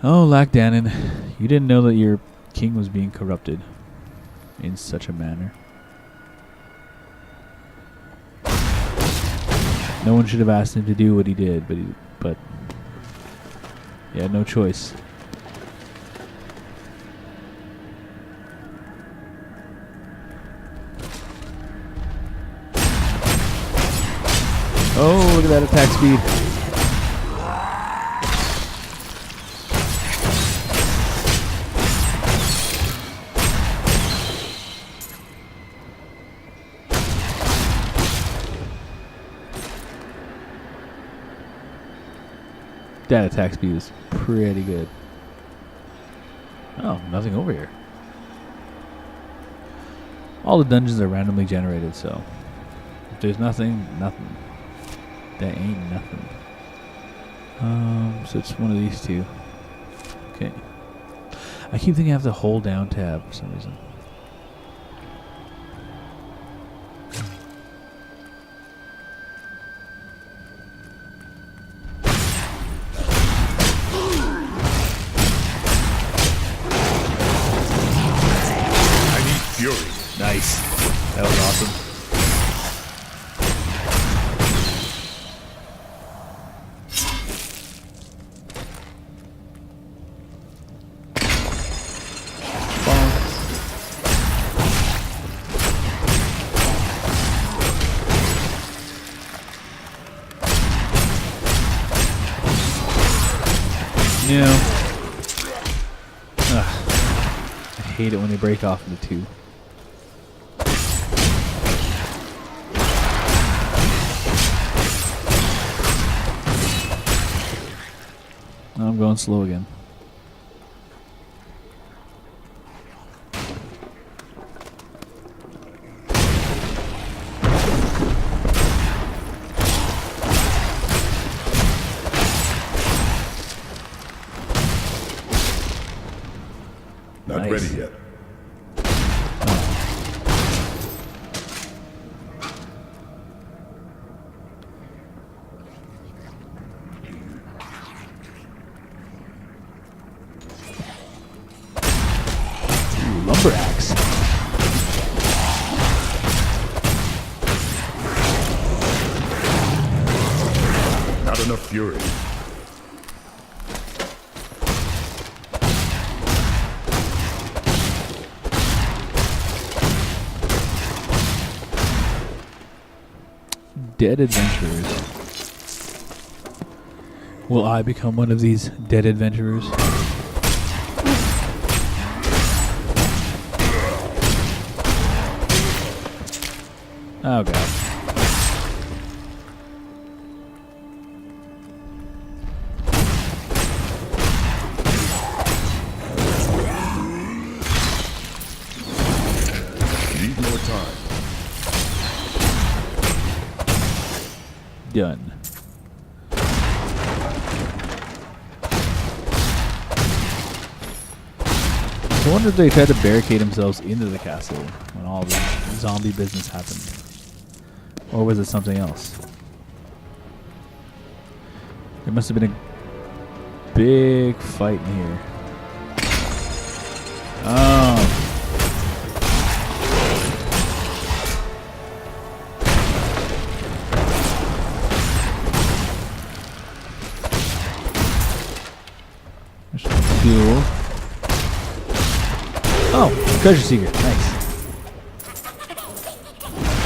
Oh, Lacdanon, you didn't know that your king was being corrupted in such a manner. No one should have asked him to do what he did, but he had no choice. Oh, look at that attack speed. That attack speed is pretty good. Oh, nothing over here. All the dungeons are randomly generated, so if there's nothing, nothing. That ain't nothing. So it's one of these two. Okay. I keep thinking I have to hold down tab for some reason. Nice. That was awesome. You know, I hate it when they break off into two. I'm going slow again. Not nice. ready yet. Lumber axe. Not enough fury. Dead adventurers. Will I become one of these dead adventurers? Oh god. Need more time. Done. I wonder if they tried to barricade themselves into the castle when all the zombie business happened. Or was it something else? There must have been a big fight in here. Oh. There's some fuel. Oh, treasure seeker. Nice.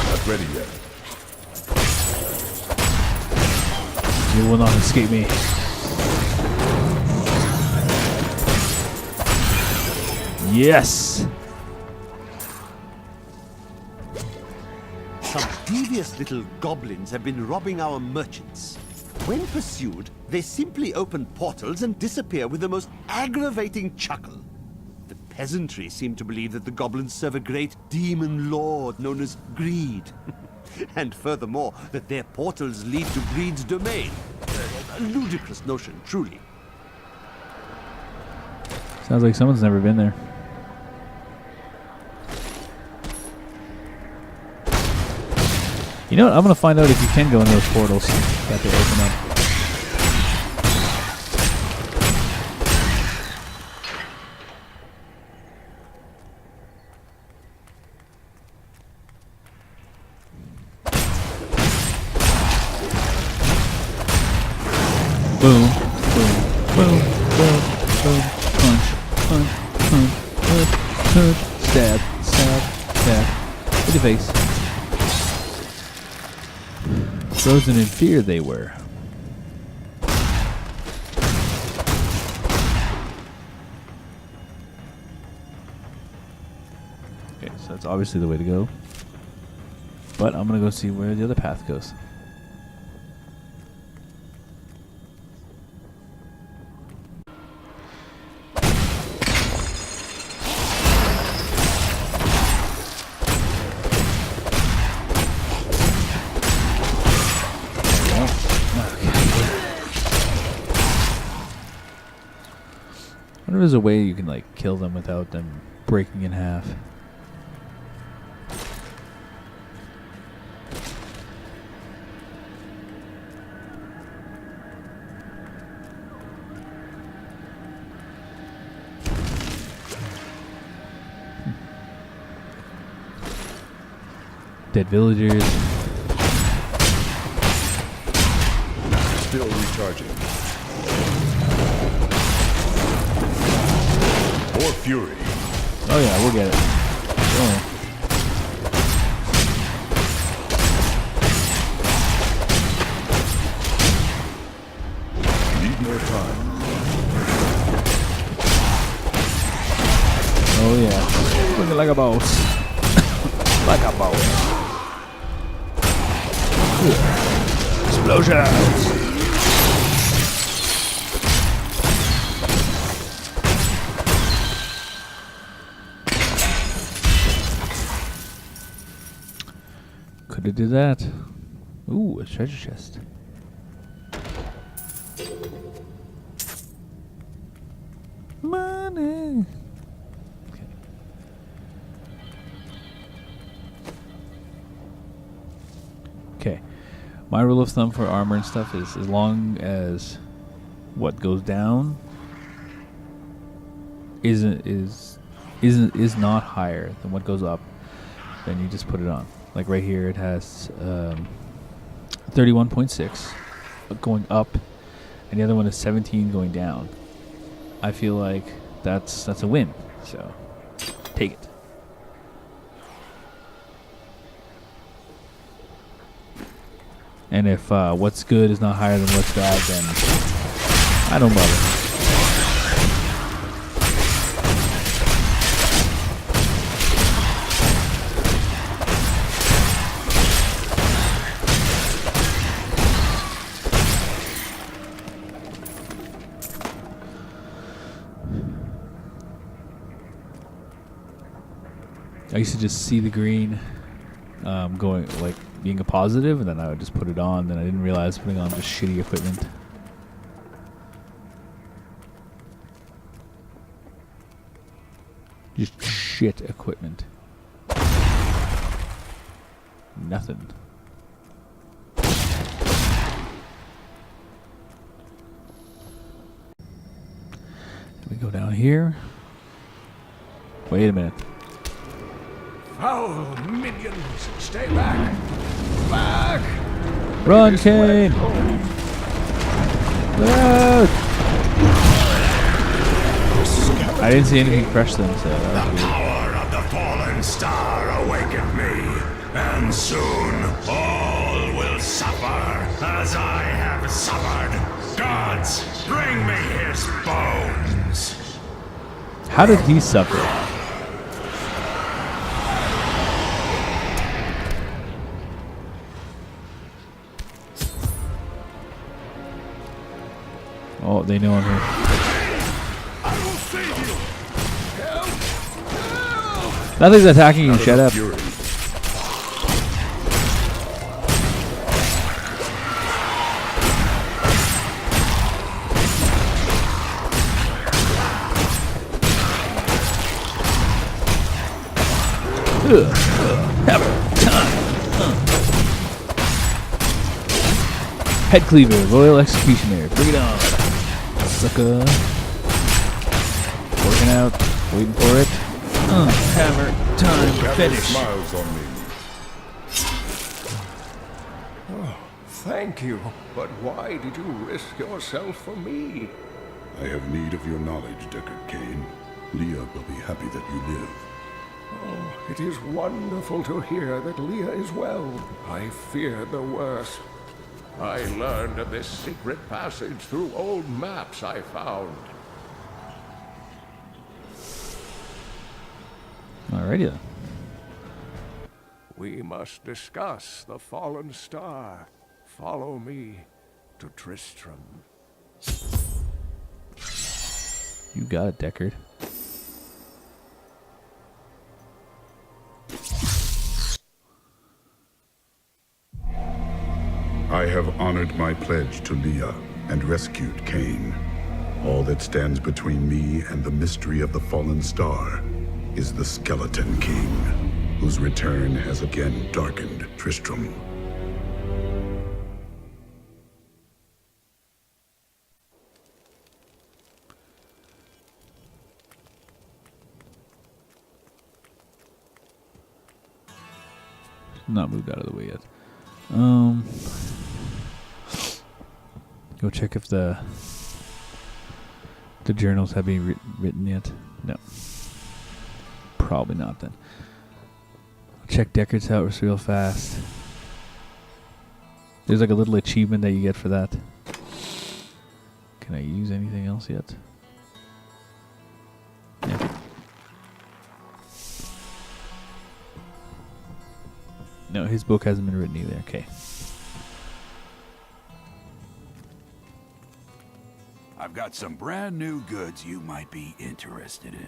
Not ready yet. You will not escape me. Yes! Some devious little goblins have been robbing our merchants. When pursued, they simply open portals and disappear with the most aggravating chuckle. The peasantry seem to believe that the goblins serve a great demon lord known as Greed. And furthermore, that their portals lead to Greed's domain. A ludicrous notion, truly. Sounds like someone's never been there. You know what? I'm going to find out if you can go in those portals that they open up. boom, boom, boom, punch, punch, punch, punch, punch, stab, stab, stab, in the face. Frozen in fear they were. Okay, so that's obviously the way to go. But I'm gonna go see where the other path goes. I wonder if there's a way you can like kill them without them breaking in half. Dead villagers. Still recharging. More fury. Oh yeah, we'll get it. Oh. Need more time. Oh yeah. Looking like a boss. Like a boss. Explosions! Could have did that. Ooh, a treasure chest. Money. Okay. Okay. My rule of thumb for armor and stuff is as long as what goes down is not higher than what goes up, then you just put it on. Like right here, it has 31.6 going up, and the other one is 17 going down. I feel like that's a win. So take it. And if what's good is not higher than what's bad, then I don't bother. I used to just see the green going, like, being a positive, and then I would just put it on, then I didn't realize putting on just shitty equipment. Just shit equipment. Nothing. We go down here. Wait a minute. Foul minions, stay back! Back! Run, Cain! I didn't see anything crush them, so that was weird. Power of the fallen star awakened me, and soon all will suffer as I have suffered. Gods, bring me his bones! How did he suffer? Oh, they know I'm here. I will save you! Help! Help! Nothing's attacking you, shut up. Fury. Hammer time. Head cleaver, royal executioner, bring it on. Sucker. Working out, waiting for it. Hammer time, Gather finish. smiles on me. Thank you, but why did you risk yourself for me? I have need of your knowledge, Deckard Cain. Leah will be happy that you live. Oh, it is wonderful to hear that Leah is well. I feared the worst. I learned of this secret passage through old maps I found. Alrighty then. We must discuss the fallen star. Follow me to Tristram. You got it, Deckard. I have honored my pledge to Leah and rescued Cain. All that stands between me and the mystery of the fallen star is the Skeleton King, whose return has again darkened Tristram. Not moved out of the way yet. Go check if the journals have been written yet. No. Probably not then. I'll check Deckard's house real fast. There's like a little achievement that you get for that. Can I use anything else yet? Yeah. No, his book hasn't been written either. Okay. I've got some brand new goods you might be interested in.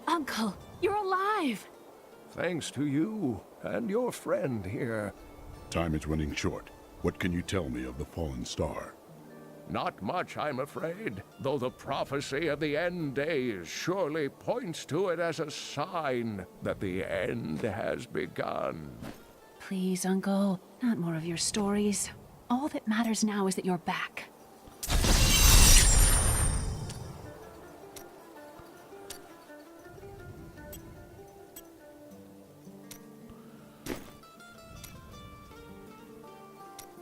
Uncle, you're alive! Thanks to you and your friend here. Time is running short. What can you tell me of the fallen star? Not much, I'm afraid, though the prophecy of the end days surely points to it as a sign that the end has begun. Please, Uncle, not more of your stories. All that matters now is that you're back.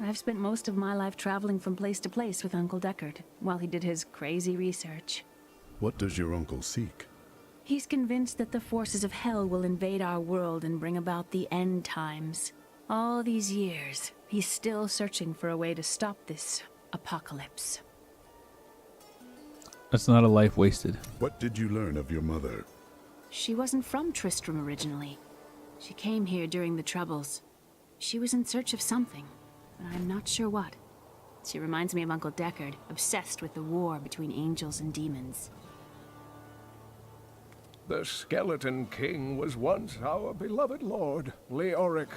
I've spent most of my life traveling from place to place with Uncle Deckard, while he did his crazy research. What does your uncle seek? He's convinced that the forces of hell will invade our world and bring about the end times. All these years, he's still searching for a way to stop this apocalypse. That's not a life wasted. What did you learn of your mother? She wasn't from Tristram originally. She came here during the Troubles. She was in search of something, but I'm not sure what. She reminds me of Uncle Deckard, obsessed with the war between angels and demons. The Skeleton King was once our beloved lord, Leoric.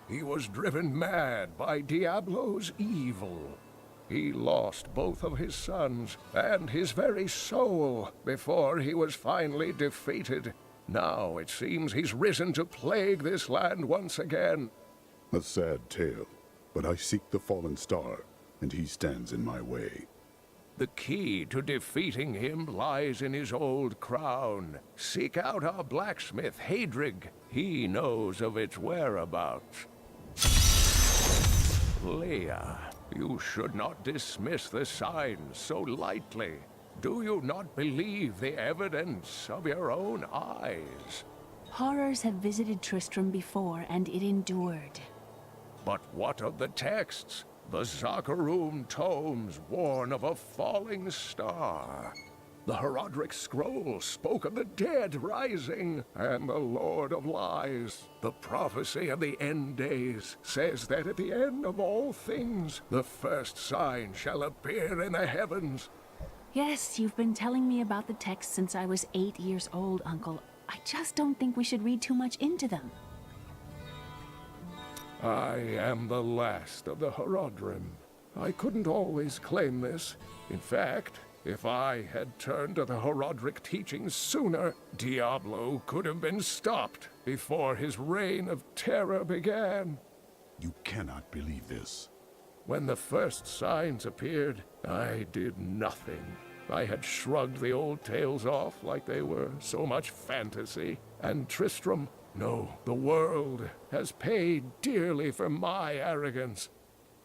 He was driven mad by Diablo's evil. He lost both of his sons and his very soul before he was finally defeated. Now it seems he's risen to plague this land once again. A sad tale, but I seek the fallen star, and he stands in my way. The key to defeating him lies in his old crown. Seek out our blacksmith, Hadrig. He knows of its whereabouts. Leah, you should not dismiss the signs so lightly. Do you not believe the evidence of your own eyes? Horrors have visited Tristram before, and it endured. But what of the texts? The Zakarum tomes warn of a falling star. The Herodric scroll spoke of the dead rising, and the Lord of Lies. The prophecy of the end days says that at the end of all things, the first sign shall appear in the heavens. Yes, you've been telling me about the texts since I was 8 years old, Uncle. I just don't think we should read too much into them. I am the last of the Herodrim. I couldn't always claim this. In fact, if I had turned to the Herodric teachings sooner, Diablo could have been stopped before his reign of terror began. You cannot believe this. When the first signs appeared, I did nothing. I had shrugged the old tales off like they were so much fantasy. And Tristram, no, the world has paid dearly for my arrogance.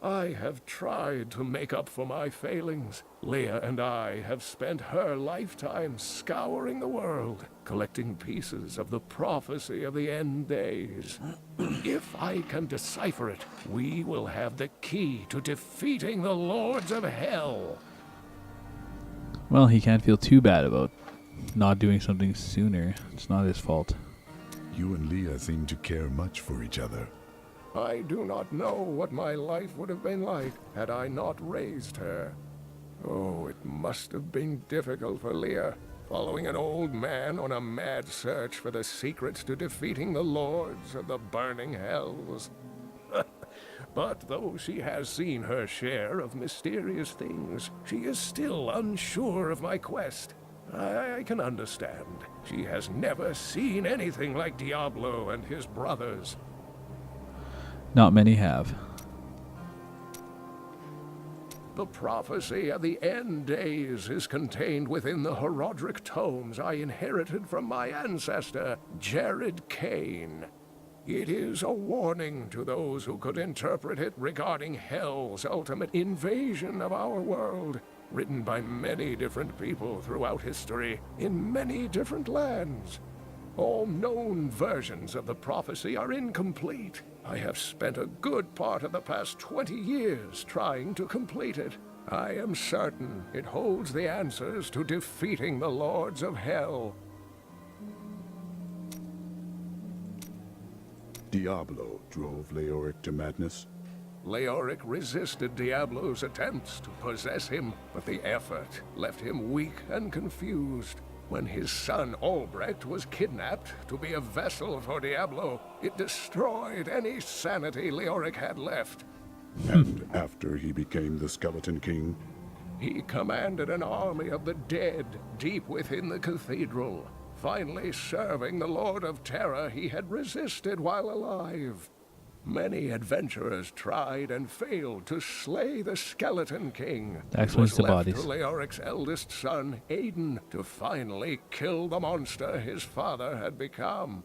I have tried to make up for my failings. Leah and I have spent her lifetime scouring the world, collecting pieces of the prophecy of the end days. If I can decipher it, we will have the key to defeating the lords of hell. Well, he can't feel too bad about not doing something sooner. It's not his fault. You and Leah seem to care much for each other. I do not know what my life would have been like had I not raised her. Oh, it must have been difficult for Leah, following an old man on a mad search for the secrets to defeating the lords of the burning hells. But though she has seen her share of mysterious things, she is still unsure of my quest. I can understand. She has never seen anything like Diablo and his brothers. Not many have. The prophecy of the end days is contained within the Herodric tomes I inherited from my ancestor, Jared Cain. It is a warning to those who could interpret it regarding Hell's ultimate invasion of our world, written by many different people throughout history, in many different lands. All known versions of the prophecy are incomplete. I have spent a good part of the past 20 years trying to complete it. I am certain it holds the answers to defeating the lords of hell. Diablo drove Leoric to madness. Leoric resisted Diablo's attempts to possess him, but the effort left him weak and confused. When his son Albrecht was kidnapped to be a vessel for Diablo, it destroyed any sanity Leoric had left. And after he became the Skeleton King, He commanded an army of the dead deep within the cathedral, finally serving the Lord of Terror he had resisted while alive. Many adventurers tried and failed to slay the Skeleton King. That It was explains the left bodies. to Leoric's eldest son, Aiden, to finally kill the monster his father had become.